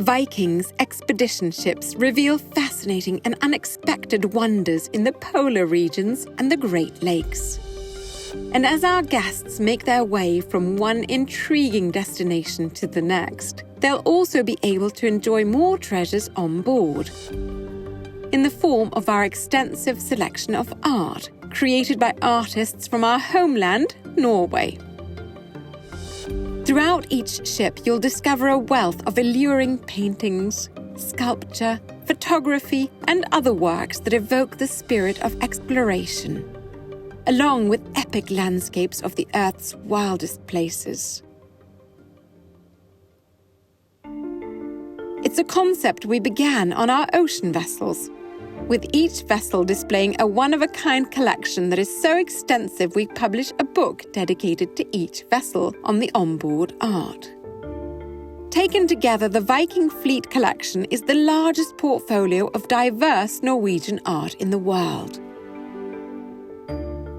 Viking's expedition ships reveal fascinating and unexpected wonders in the polar regions and the Great Lakes. And as our guests make their way from one intriguing destination to the next, they'll also be able to enjoy more treasures on board, in the form of our extensive selection of art, created by artists from our homeland, Norway. Throughout each ship, you'll discover a wealth of alluring paintings, sculpture, photography, and other works that evoke the spirit of exploration, along with epic landscapes of the Earth's wildest places. It's a concept we began on our ocean vessels, with each vessel displaying a one-of-a-kind collection that is so extensive we publish a book dedicated to each vessel on the onboard art. Taken together, the Viking Fleet collection is the largest portfolio of diverse Norwegian art in the world.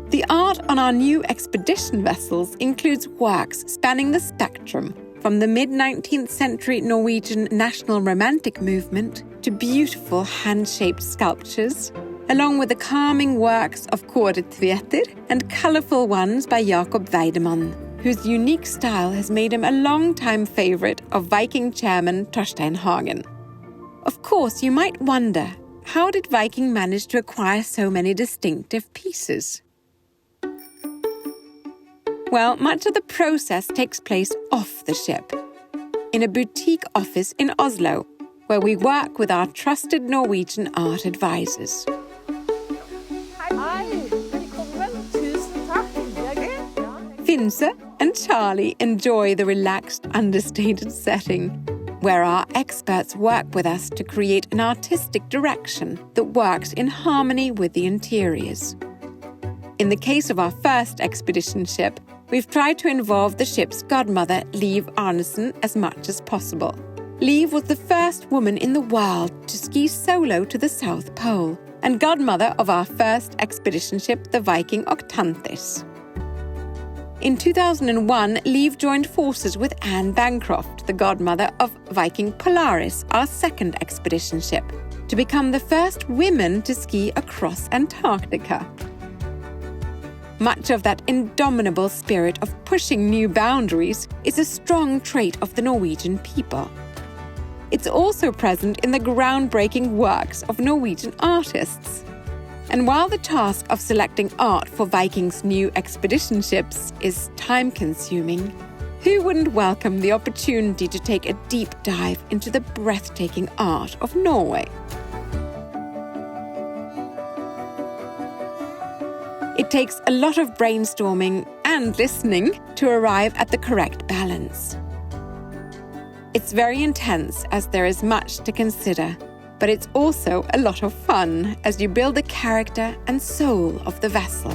The art on our new expedition vessels includes works spanning the spectrum, from the mid-19th century Norwegian national romantic movement to beautiful hand-shaped sculptures, along with the calming works of curated and colourful ones by Jacob Weidemann, whose unique style has made him a long-time favourite of Viking chairman Karine Hagen. Of course, you might wonder, how did Viking manage to acquire so many distinctive pieces? Well, much of the process takes place off the ship, in a boutique office in Oslo, where we work with our trusted Norwegian art advisors. Finse and Charlie enjoy the relaxed, understated setting, where our experts work with us to create an artistic direction that works in harmony with the interiors. In the case of our first expedition ship, we've tried to involve the ship's godmother, Liv Arnesen, as much as possible. Liv was the first woman in the world to ski solo to the South Pole, and godmother of our first expedition ship, the Viking Octantis. In 2001, Liv joined forces with Anne Bancroft, the godmother of Viking Polaris, our second expedition ship, to become the first women to ski across Antarctica. Much of that indomitable spirit of pushing new boundaries is a strong trait of the Norwegian people. It's also present in the groundbreaking works of Norwegian artists. And while the task of selecting art for Viking's new expedition ships is time-consuming, who wouldn't welcome the opportunity to take a deep dive into the breathtaking art of Norway? It takes a lot of brainstorming and listening to arrive at the correct balance. It's very intense as there is much to consider, but it's also a lot of fun as you build the character and soul of the vessel.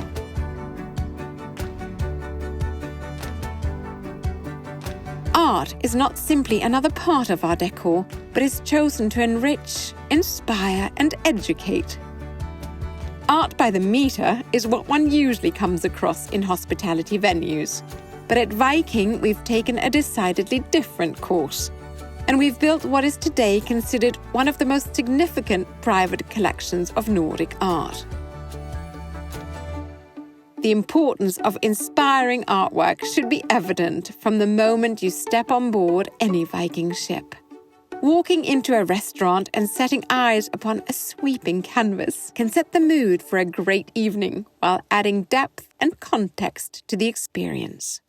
Art is not simply another part of our decor, but is chosen to enrich, inspire, and educate. Art by the meter is what one usually comes across in hospitality venues. But at Viking, we've taken a decidedly different course. And we've built what is today considered one of the most significant private collections of Nordic art. The importance of inspiring artwork should be evident from the moment you step on board any Viking ship. Walking into a restaurant and setting eyes upon a sweeping canvas can set the mood for a great evening while adding depth and context to the experience.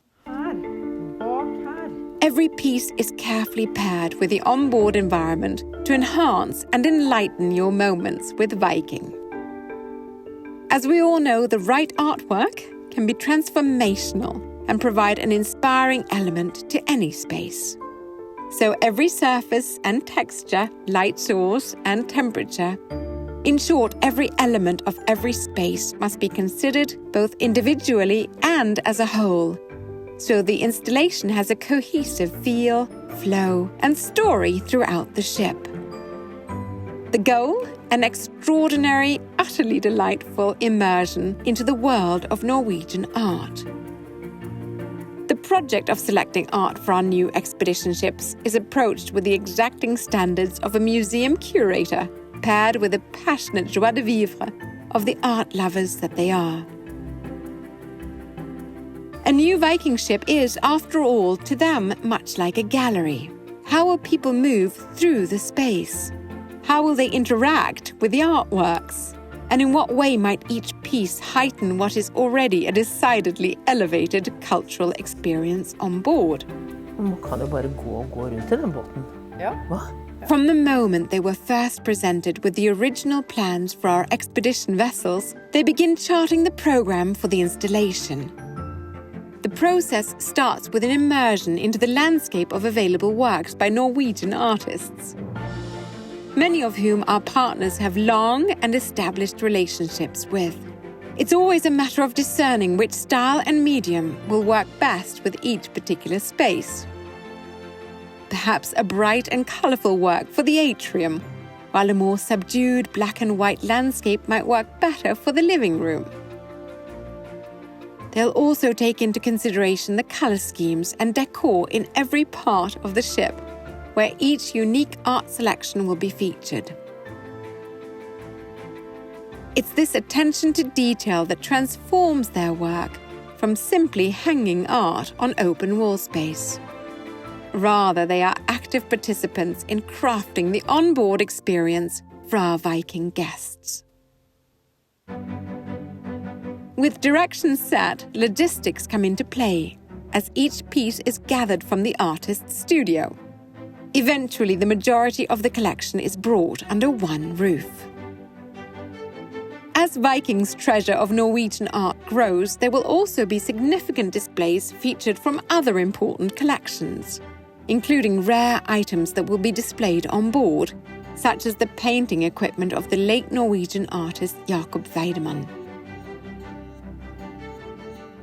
Every piece is carefully paired with the onboard environment to enhance and enlighten your moments with Viking. As we all know, the right artwork can be transformational and provide an inspiring element to any space. So every surface and texture, light source and temperature, in short, every element of every space must be considered both individually and as a whole, so the installation has a cohesive feel, flow, and story throughout the ship. The goal? An extraordinary, utterly delightful immersion into the world of Norwegian art. The project of selecting art for our new expedition ships is approached with the exacting standards of a museum curator, paired with the passionate joie de vivre of the art lovers that they are. A new Viking ship is, after all, to them much like a gallery. How will people move through the space? How will they interact with the artworks? And in what way might each piece heighten what is already a decidedly elevated cultural experience on board? Man kan jo bare gå rundt I den båten. Ja. Hva? From the moment they were first presented with the original plans for our expedition vessels, they begin charting the program for the installation. The process starts with an immersion into the landscape of available works by Norwegian artists, many of whom our partners have long and established relationships with. It's always a matter of discerning which style and medium will work best with each particular space. Perhaps a bright and colourful work for the atrium, while a more subdued black and white landscape might work better for the living room. They'll also take into consideration the colour schemes and decor in every part of the ship, where each unique art selection will be featured. It's this attention to detail that transforms their work from simply hanging art on open wall space. Rather, they are active participants in crafting the onboard experience for our Viking guests. With direction set, logistics come into play, as each piece is gathered from the artist's studio. Eventually, the majority of the collection is brought under one roof. As Viking's treasure of Norwegian art grows, there will also be significant displays featured from other important collections, including rare items that will be displayed on board, such as the painting equipment of the late Norwegian artist Jacob Weidemann.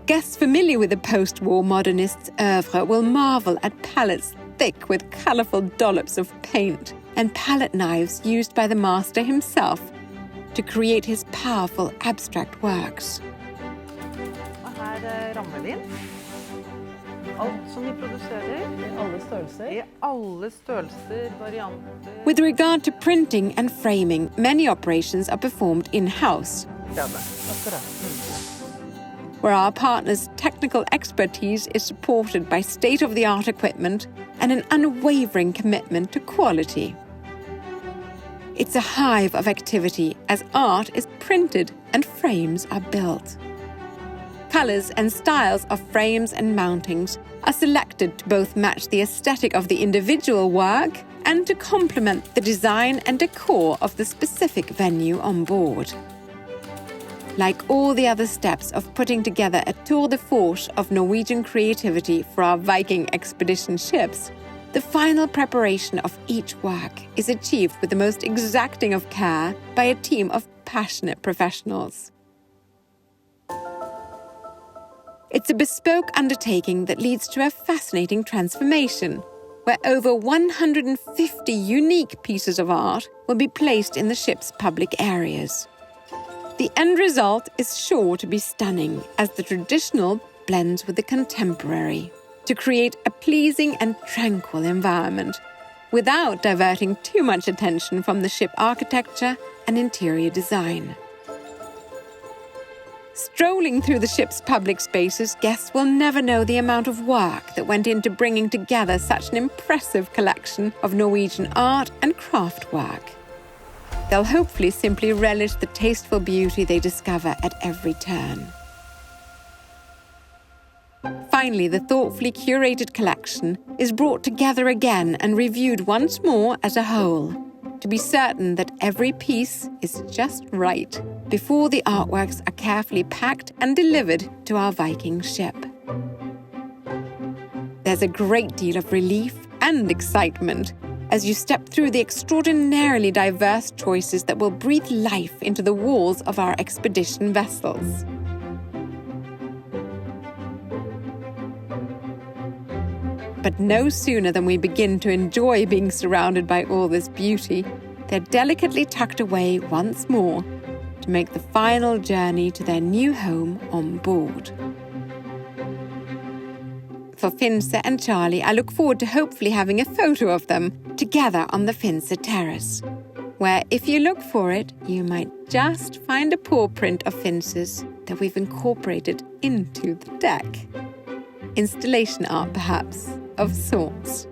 Guests familiar with the post-war modernist's oeuvre will marvel at palettes thick with colourful dollops of paint and palette knives used by the master himself to create his powerful abstract works. Og her rammer din. Alt som vi produserer. I alle størrelser. I alle størrelser, varianter. With regard to printing and framing, many operations are performed in-house, Akkurat. where our partners' technical expertise is supported by state-of-the-art equipment and an unwavering commitment to quality. It's a hive of activity as art is printed and frames are built. Colours and styles of frames and mountings are selected to both match the aesthetic of the individual work and to complement the design and decor of the specific venue on board. Like all the other steps of putting together a tour de force of Norwegian creativity for our Viking expedition ships, the final preparation of each work is achieved with the most exacting of care by a team of passionate professionals. It's a bespoke undertaking that leads to a fascinating transformation, where over 150 unique pieces of art will be placed in the ship's public areas. The end result is sure to be stunning, as the traditional blends with the contemporary, to create a pleasing and tranquil environment, without diverting too much attention from the ship architecture and interior design. Strolling through the ship's public spaces, guests will never know the amount of work that went into bringing together such an impressive collection of Norwegian art and craft work. They'll hopefully simply relish the tasteful beauty they discover at every turn. Finally, the thoughtfully curated collection is brought together again and reviewed once more as a whole, to be certain that every piece is just right before the artworks are carefully packed and delivered to our Viking ship. There's a great deal of relief and excitement as you step through the extraordinarily diverse choices that will breathe life into the walls of our expedition vessels. But no sooner than we begin to enjoy being surrounded by all this beauty, they're delicately tucked away once more to make the final journey to their new home on board. For Finse and Charlie, I look forward to hopefully having a photo of them together on the Finse terrace, where if you look for it, you might just find a paw print of Finse's that we've incorporated into the deck. Installation art, perhaps, of sorts.